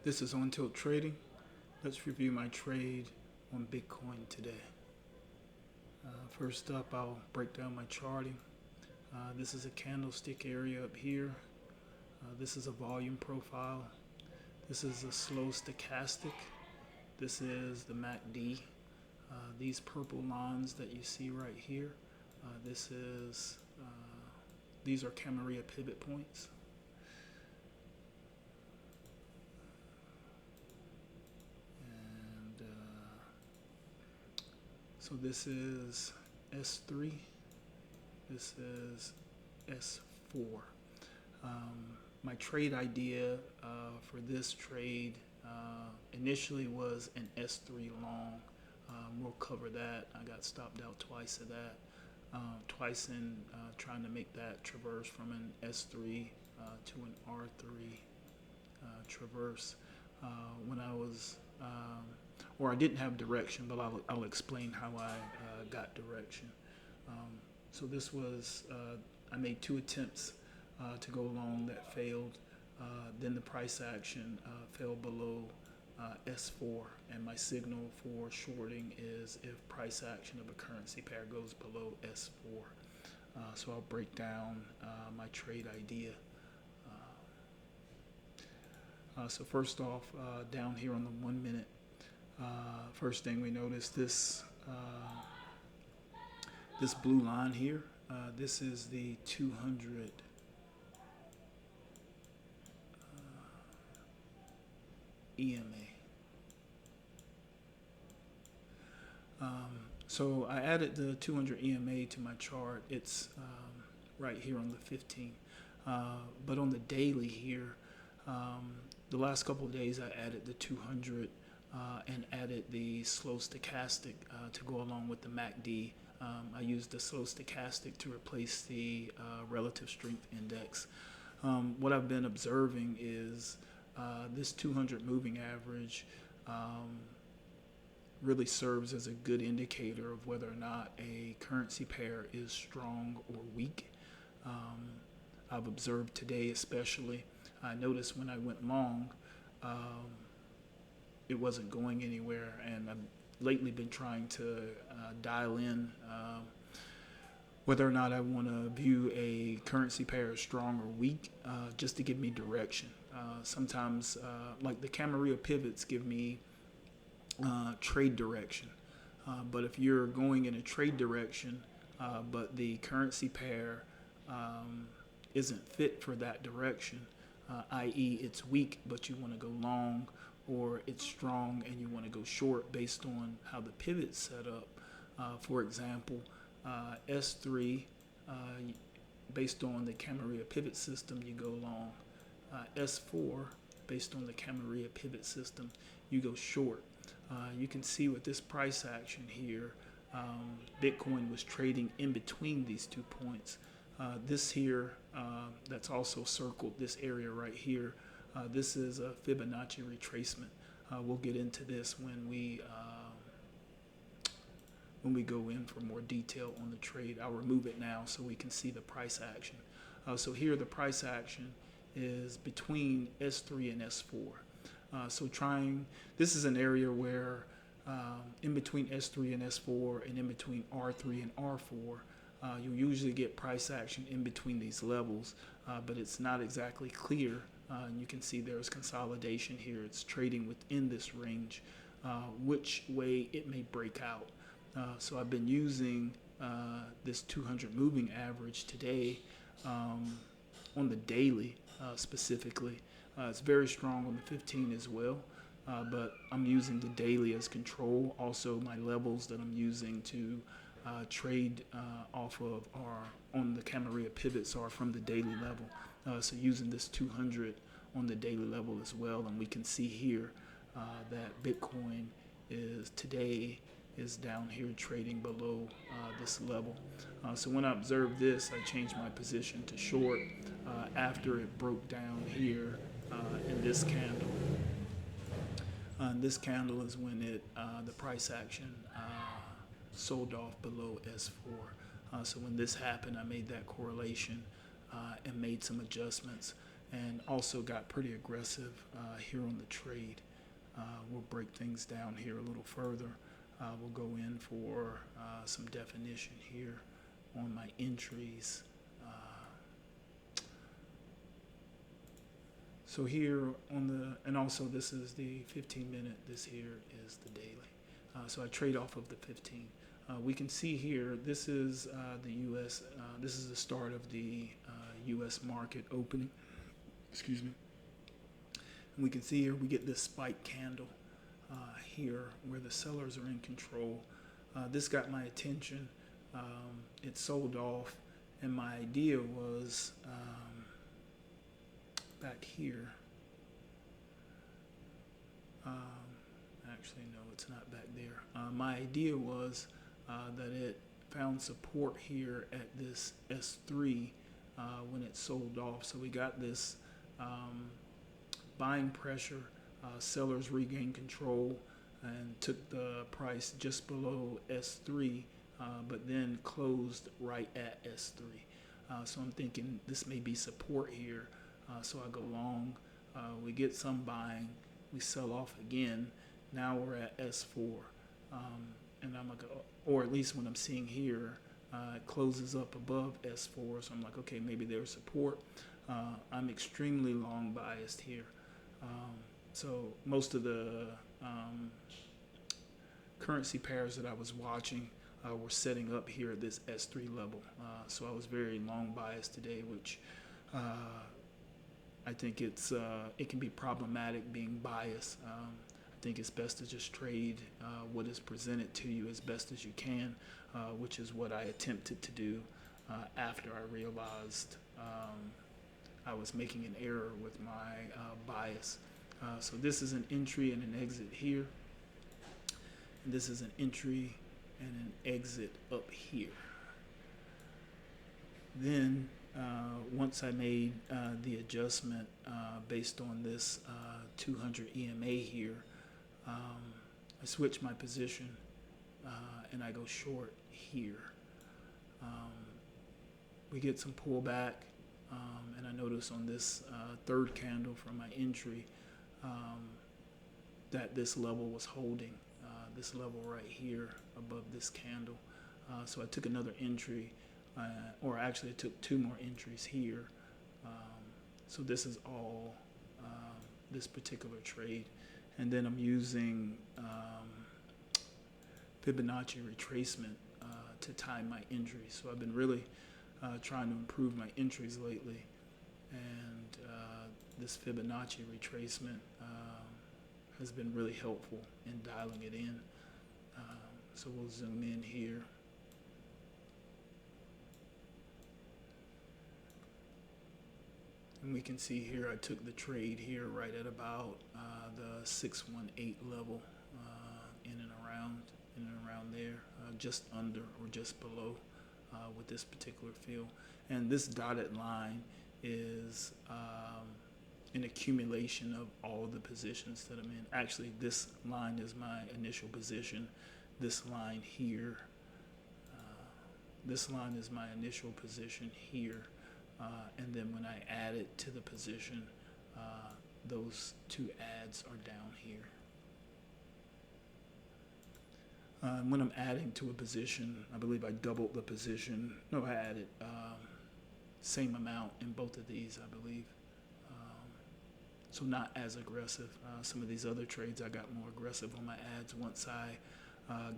This is On Tilt Trading. Let's review my trade on Bitcoin today. First up, I'll break down my charting. This is a candlestick area up here. This is a volume profile. This is a slow stochastic. This is the MACD. These purple lines that you see right here, these are Camarilla pivot points. So this is S3, this is S4. My trade idea for this trade initially was an S3 long. We'll cover that. I got stopped out twice of that. Twice in trying to make that traverse from an S3 to an R3 traverse. When I was or I didn't have direction, but I'll explain how I got direction. So this was, I made two attempts to go long that failed. Then the price action fell below S4, and my signal for shorting is if price action of a currency pair goes below S4. So I'll break down my trade idea. So first off, down here on the 1 minute, first thing we notice, this blue line here, this is the 200 EMA. So I added the 200 EMA to my chart. It's right here on the 15. But on the daily here, the last couple of days I added the 200 and added the slow stochastic to go along with the MACD. I used the slow stochastic to replace the relative strength index. What I've been observing is this 200 moving average really serves as a good indicator of whether or not a currency pair is strong or weak. I've observed today especially, I noticed when I went long, it wasn't going anywhere, and I've lately been trying to dial in whether or not I want to view a currency pair as strong or weak, just to give me direction. Sometimes, like the Camarilla pivots give me trade direction, but if you're going in a trade direction, but the currency pair isn't fit for that direction, i.e. it's weak but you want to go long, or it's strong and you want to go short based on how the pivot's set up. For example, S3, based on the Camarilla pivot system, you go long. S4, based on the Camarilla pivot system, you go short. You can see with this price action here, Bitcoin was trading in between these 2 points. This here, that's also circled, this area right here, this is a Fibonacci retracement. We'll get into this when we go in for more detail on the trade. I'll remove it now so we can see the price action. So here the price action is between S3 and S4. So this is an area where in between S3 and S4 and in between R3 and R4, you usually get price action in between these levels, but it's not exactly clear. You can see there's consolidation here. It's trading within this range, which way it may break out. So I've been using this 200 moving average today on the daily specifically. It's very strong on the 15 as well, but I'm using the daily as control. Also, my levels that I'm using to trade off of are on the Camarilla pivots are from the daily level. So using this 200 on the daily level as well, and we can see here that Bitcoin today is down here trading below this level. So when I observed this, I changed my position to short after it broke down here in this candle. This candle is when the price action sold off below S4. So when this happened, I made that correlation and made some adjustments. and also got pretty aggressive here on the trade. We'll break things down here a little further. We'll go in for some definition here on my entries. So here on the, and also this is the 15-minute, this here is the daily. So I trade off of the 15. We can see here, this is the U.S., this is the start of the U.S. market opening, excuse me. And we can see here we get this spike candle here where the sellers are in control. This got my attention. It sold off, and my idea was back here. Actually, no, it's not back there. My idea was that it found support here at this S3 when it sold off. So we got this buying pressure. Sellers regained control and took the price just below S3, but then closed right at S3. So I'm thinking this may be support here. So I go long. We get some buying. We sell off again. Now we're at S4. And I'm like, or at least what I'm seeing here, it closes up above S4. So I'm like, okay, maybe there's support. I'm extremely long biased here. So most of the currency pairs that I was watching were setting up here at this S3 level. So I was very long biased today, which I think it can be problematic being biased. I think it's best to just trade what is presented to you as best as you can, which is what I attempted to do after I realized I was making an error with my bias. So this is an entry and an exit here. And this is an entry and an exit up here. Then once I made the adjustment based on this 200 EMA here, I switch my position and I go short here. We get some pullback, and I notice on this third candle from my entry that this level was holding, this level right here above this candle. So I took another entry, or actually I took two more entries here. So this is all this particular trade. And then I'm using Fibonacci retracement to time my entries. So I've been really trying to improve my entries lately. And this Fibonacci retracement has been really helpful in dialing it in. So we'll zoom in here. And we can see here I took the trade here right at about the 618 level, in and around there, just under or just below with this particular field. And this dotted line is an accumulation of all of the positions that I'm in. Actually, this line is my initial position. This line here, this line is my initial position here. And then when I add it to the position, those two adds are down here. When I'm adding to a position, I believe I doubled the position. No, I added same amount in both of these, I believe. So not as aggressive. Some of these other trades, I got more aggressive on my adds once I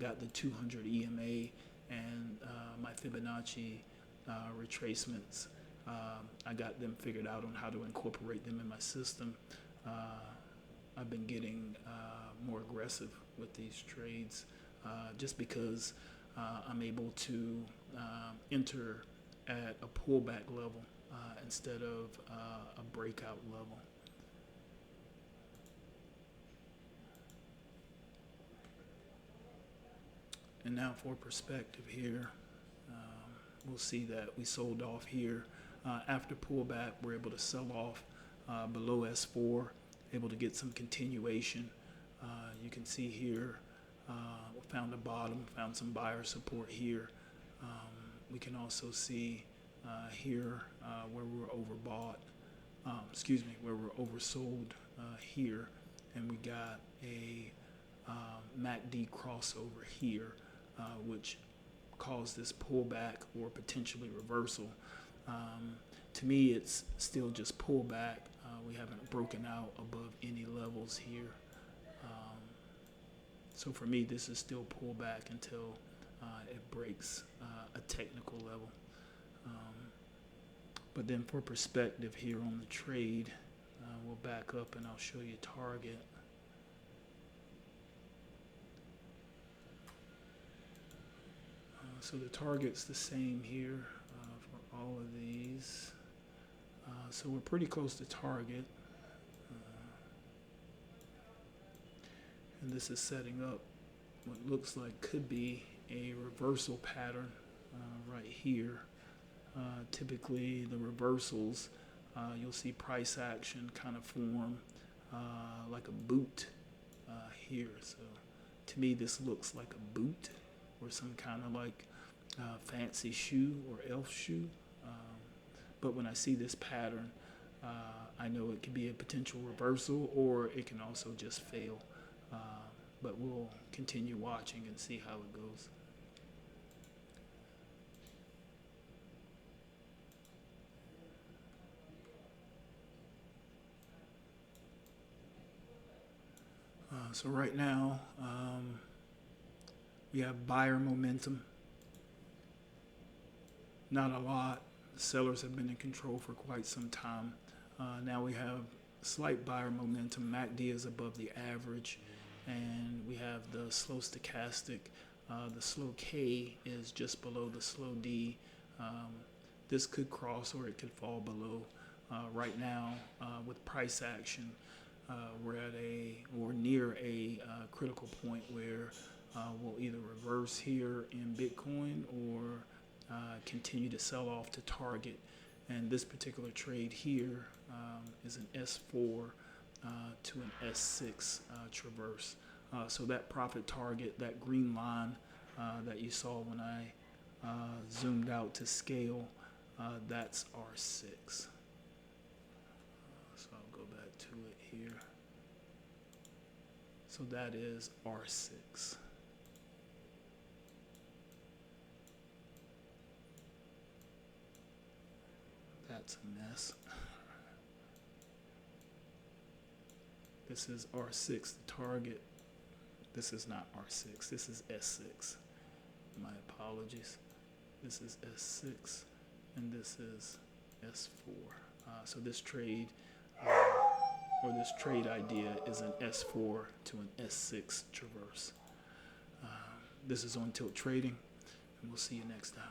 got the 200 EMA and my Fibonacci retracements. I got them figured out on how to incorporate them in my system. I've been getting more aggressive with these trades just because I'm able to enter at a pullback level instead of a breakout level. And now for perspective here, we'll see that we sold off here. After pullback, we're able to sell off below S4, able to get some continuation. You can see here, found a bottom, found some buyer support here. We can also see here where we were overbought. where we're oversold here, and we got a MACD crossover here, which caused this pullback or potentially reversal. To me, it's still just pullback. We haven't broken out above any levels here. So for me, this is still pullback until it breaks a technical level. But then for perspective here on the trade, we'll back up and I'll show you target. So the target's the same here for all of these. So we're pretty close to target. And this is setting up what looks like could be a reversal pattern right here. Typically the reversals, you'll see price action kind of form like a boot here. So to me this looks like a boot or some kind of like fancy shoe or elf shoe. But when I see this pattern, I know it could be a potential reversal or it can also just fail. But we'll continue watching and see how it goes. So right now, we have buyer momentum. Not a lot. Sellers have been in control for quite some time. Now we have slight buyer momentum. MACD is above the average, and we have the slow stochastic. The slow K is just below the slow D. This could cross or it could fall below. Right now, with price action, we're at or near a critical point where we'll either reverse here in Bitcoin or continue to sell off to target. And this particular trade here is an S4 to an S6 traverse. So that profit target, that green line that you saw when I zoomed out to scale, that's R6. So I'll go back to it here. So that is R6. That's a mess. This is R6, the target. This is not R6, this is S6. My apologies. This is S6 and this is S4. So this trade or this trade idea is an S4 to an S6 traverse. This is on Tilt Trading, and we'll see you next time.